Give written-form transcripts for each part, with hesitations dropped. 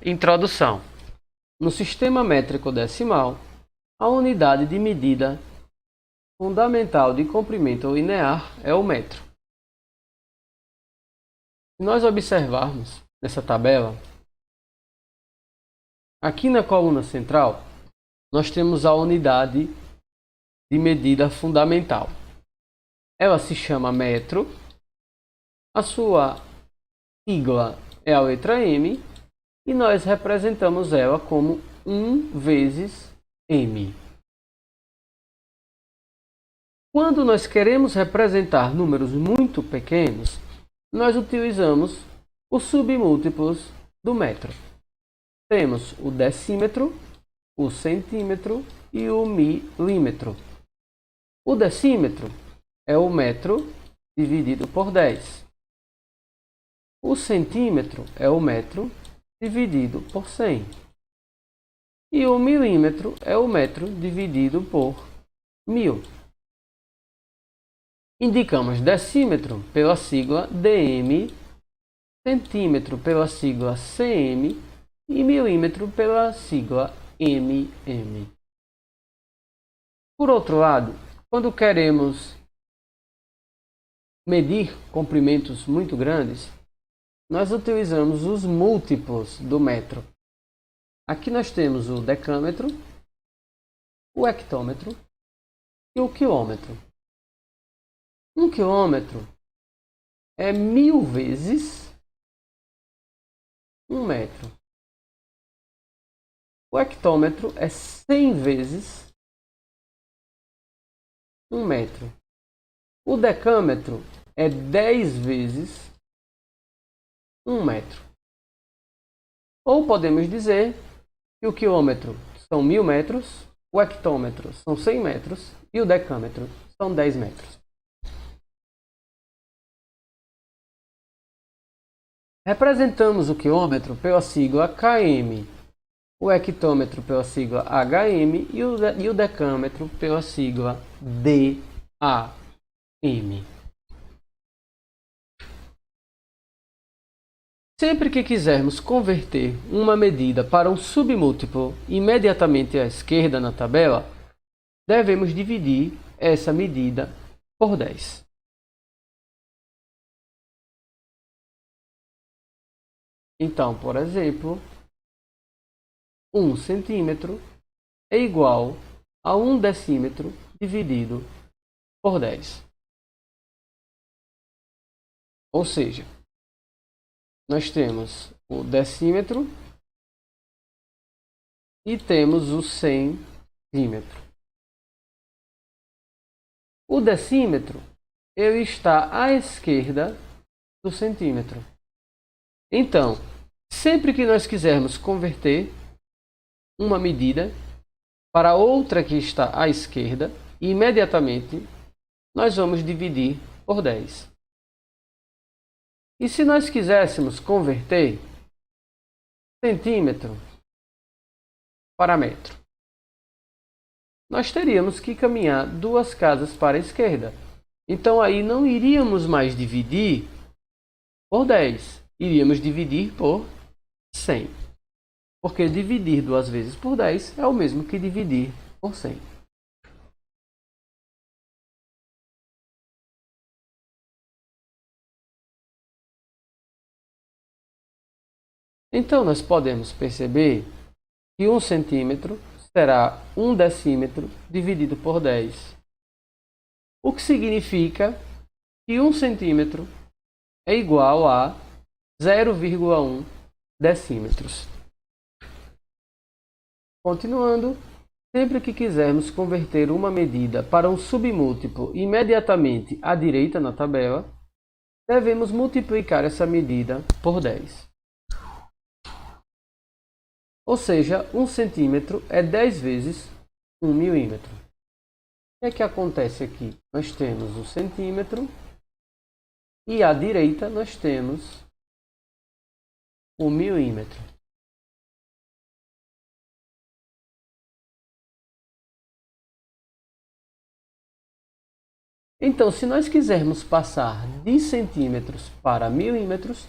Introdução. No sistema métrico decimal, a unidade de medida fundamental de comprimento linear é o metro. Se nós observarmos nessa tabela, aqui na coluna central, nós temos a unidade de medida fundamental. Ela se chama metro, a sua sigla é a letra M, e nós representamos ela como 1 vezes M. Quando nós queremos representar números muito pequenos, nós utilizamos os submúltiplos do metro. Temos o decímetro, o centímetro e o milímetro. O decímetro é o metro dividido por 10. O centímetro é o metro dividido por 100. E o milímetro é o metro dividido por 1000. Indicamos decímetro pela sigla dm, centímetro pela sigla cm e milímetro pela sigla mm. Por outro lado, quando queremos medir comprimentos muito grandes, nós utilizamos os múltiplos do metro. Aqui nós temos o decâmetro, o hectômetro e o quilômetro. 1 quilômetro é 1000 vezes 1 metro. O hectômetro é 100 vezes 1 metro. O decâmetro é 10 vezes 1 metro. Ou podemos dizer que o quilômetro são 1000 metros, o hectômetro são 100 metros e o decâmetro são 10 metros. Representamos o quilômetro pela sigla km, o hectômetro pela sigla hm e o decâmetro pela sigla DAM. Sempre que quisermos converter uma medida para um submúltiplo imediatamente à esquerda na tabela, devemos dividir essa medida por 10. Então, por exemplo, 1 centímetro é igual a 1 decímetro dividido por 10. Ou seja, nós temos o decímetro e temos o centímetro. O decímetro ele está à esquerda do centímetro. Então, sempre que nós quisermos converter uma medida para outra que está à esquerda, imediatamente nós vamos dividir por 10. E se nós quiséssemos converter centímetro para metro, nós teríamos que caminhar 2 casas para a esquerda. Então aí não iríamos mais dividir por 10, iríamos dividir por 100. Porque dividir 2 vezes por 10 é o mesmo que dividir por 100. Então nós podemos perceber que 1 centímetro será 1 decímetro dividido por 10. O que significa que 1 centímetro é igual a 0,1 decímetros. Continuando, sempre que quisermos converter uma medida para um submúltiplo imediatamente à direita na tabela, devemos multiplicar essa medida por 10. Ou seja, 1 centímetro é 10 vezes 1 milímetro. O que é que acontece aqui? Nós temos o centímetro e à direita nós temos o milímetro. Então, se nós quisermos passar de centímetros para milímetros,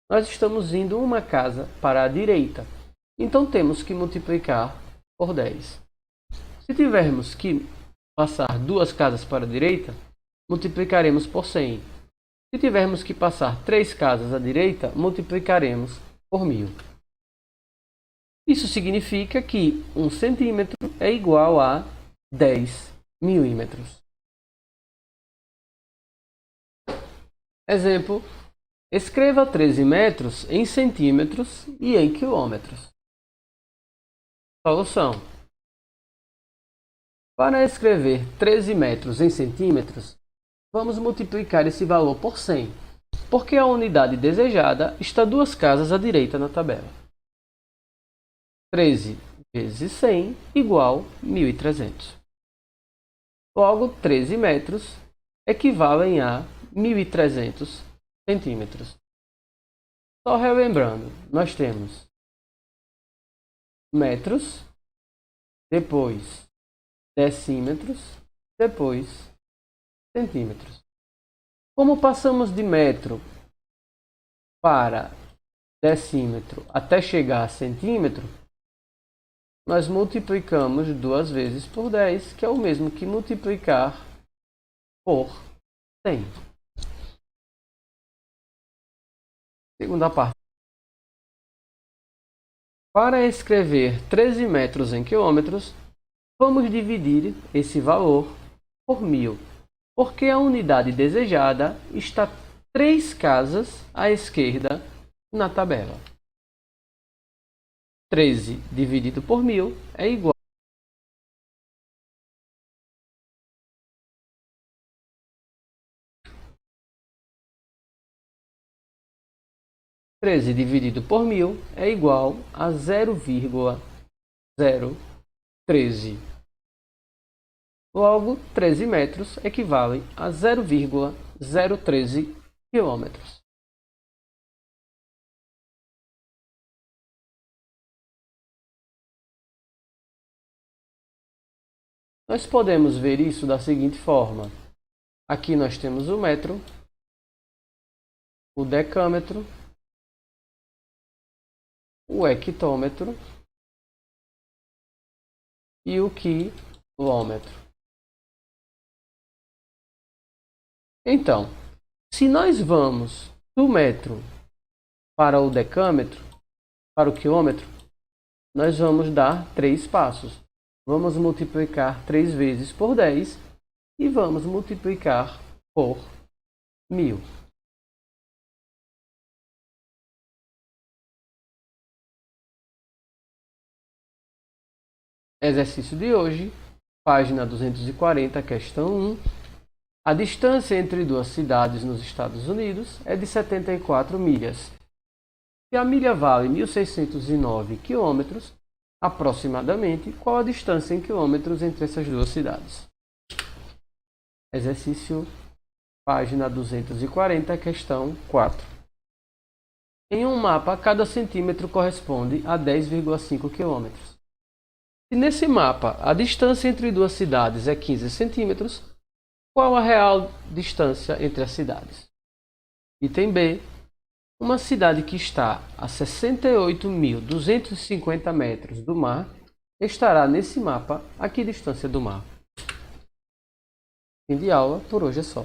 nós estamos indo uma casa para a direita. Então temos que multiplicar por 10. Se tivermos que passar 2 casas para a direita, multiplicaremos por 100. Se tivermos que passar 3 casas à direita, multiplicaremos por 1000. Isso significa que 1 centímetro é igual a 10 milímetros. Exemplo: escreva 13 metros em centímetros e em quilômetros. Solução: para escrever 13 metros em centímetros, vamos multiplicar esse valor por 100, porque a unidade desejada está 2 casas à direita na tabela. 13 vezes 100 igual 1.300. Logo, 13 metros equivalem a 1.300 centímetros. Só relembrando, nós temos metros, depois decímetros, depois centímetros. Como passamos de metro para decímetro até chegar a centímetro, nós multiplicamos 2 vezes por 10, que é o mesmo que multiplicar por 100. Segunda parte. Para escrever 13 metros em quilômetros, vamos dividir esse valor por 1000, porque a unidade desejada está 3 casas à esquerda na tabela. 13 dividido por 1000 é igual a 13 dividido por 1000 é igual a 0,013. Logo, 13 metros equivalem a 0,013 quilômetros. Nós podemos ver isso da seguinte forma. Aqui nós temos o metro, o decâmetro, o hectômetro e o quilômetro. Então, se nós vamos do metro para o decâmetro, para o quilômetro, nós vamos dar 3 passos. Vamos multiplicar 3 vezes por 10 e vamos multiplicar por 1000. Exercício de hoje, página 240, questão 1. A distância entre 2 cidades nos Estados Unidos é de 74 milhas. Se a milha vale 1.609 quilômetros, aproximadamente, qual a distância em quilômetros entre essas 2 cidades? Exercício, página 240, questão 4. Em um mapa, cada centímetro corresponde a 10,5 km. Se nesse mapa a distância entre 2 cidades é 15 centímetros, qual a real distância entre as cidades? Item B. Uma cidade que está a 68.250 metros do mar estará nesse mapa a que distância do mar? Fim de aula, por hoje é só.